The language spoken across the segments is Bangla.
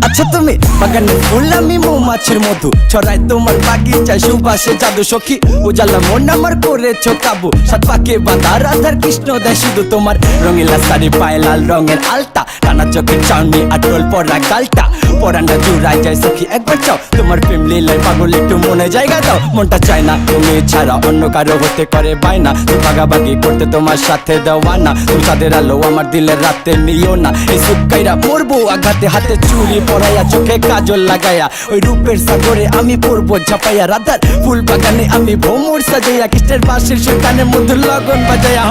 আচ্ছা তুমি বাগানে ফুল আমি মৌমাছির মধু ছড়াই তোমার বাগিচায় সুবাসে জাদু সখী উজালা মন আমার করেছ কাবু সাত পাকে বাঁধা রাধার কৃষ্ণ দেয় শুধু তোমার রঙিলা শাড়ি পায়ে লাল রঙের আলতা টানা চোখের চাউনি আটল পরা গালটা পরানটা জুড়াই যায় সখী একবার চাও তোমার প্রেম লীলায় পাগল একটু মনে জায়গা দাও মনটা চায় না তুমি ছাড়া অন্য কারো হতে করে বায়না তুমি ভাগাভাগি করতে তোমার সাথে দেওয়া না তুমি তাদের আলো আমার দিলের রাতে নিও না এই সুকাইরা মরবো আঘাতে হাতে চুরি পরাইয়া চোখে কাজল লাগাইয়া ওই রূপের সাগরে আমি পড়বো ঝাপাইয়া রাধার ফুল বাগানে আমি ভ্রমর সাজাইয়া কৃষ্ণের বাঁশির সুরকানের মধ্যে লগন বাজাইয়া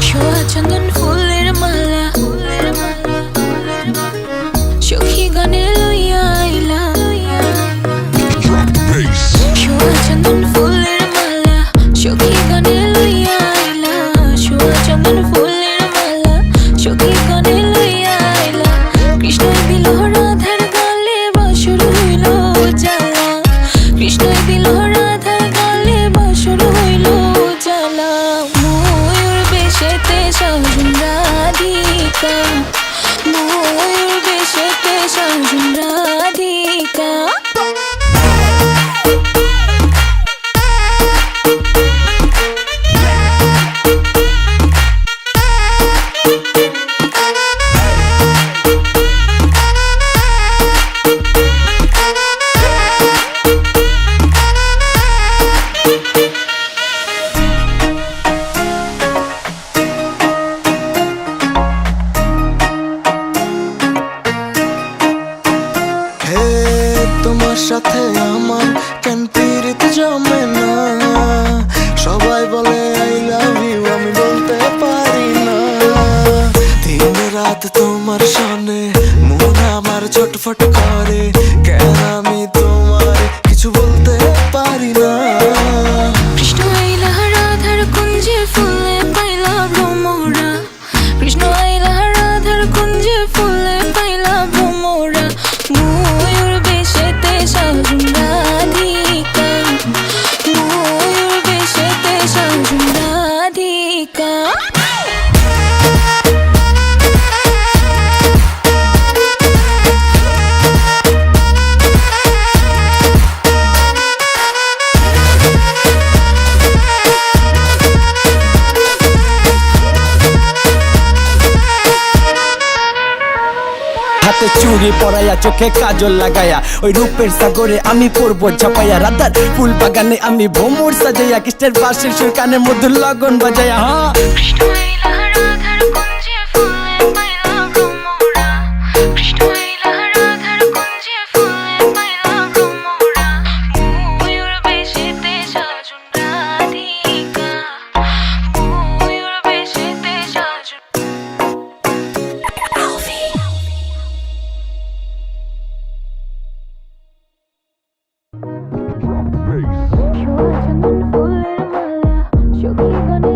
ছোঁয়া চন্দন ফুলের মালা সখী গানে লইয়া আইলা ছোঁয়া চন্দন ফুলের মালা সখী গানে লইয়া আইলা ছোঁয়া চন্দন ফুলের মালা সখী গানে লইয়া আইলা কৃষ্ণই দিল রাধার গালে বাসর হইল জ্বালা কৃষ্ণই দিল রাধার গালে বাসর হইল জ্বালা ময়ূর বেশেতে সাজুন রাধিকা ময়ূর বেশেতে সাজুন রাধিকা তোমার সাথে আমার কেন পীড়িত জমে না সবাই বলে আই লাভ ইউ আমি বলতে পারি না দিন রাত তোমার সনে মন আমার ছটফট করে কেন আমি তোমার কিছু বলতে পারি না কৃষ্ণ আইলা রাধার কুঞ্জে ফুলে পাইলা ভ্রমরা কৃষ্ণ আইলা রাধার কুঞ্জে ফুলে পাইলা ভ্রমরা ময়ূর বেশেতে সাজুন রাধিকা ময়ূর বেশেতে সাজুন রাধিকা হাতে চুরি পরাইয়া চোখে কাজল লাগাইয়া ওই রূপের সাগরে আমি পড়বো ঝাপাইয়া রাধার ফুল বাগানে আমি ভ্রমর সাজাইয়া কৃষ্ণের বাঁশির সুরকানের মধ্যে লগন বাজাইয়া কৃষ্ণ আইলা রাধার কুঞ্জে ফুলে পাইলা ভ্রমরা কৃষ্ণ আইলা রাধার কুঞ্জে ফুলে পাইলা ভ্রমরা ময়ূর বেশেতে সাজুন রাধিকা ময়ূর বেশেতে সাজুন ছোঁয়া চন্দন ফুলের মালা সখী গানে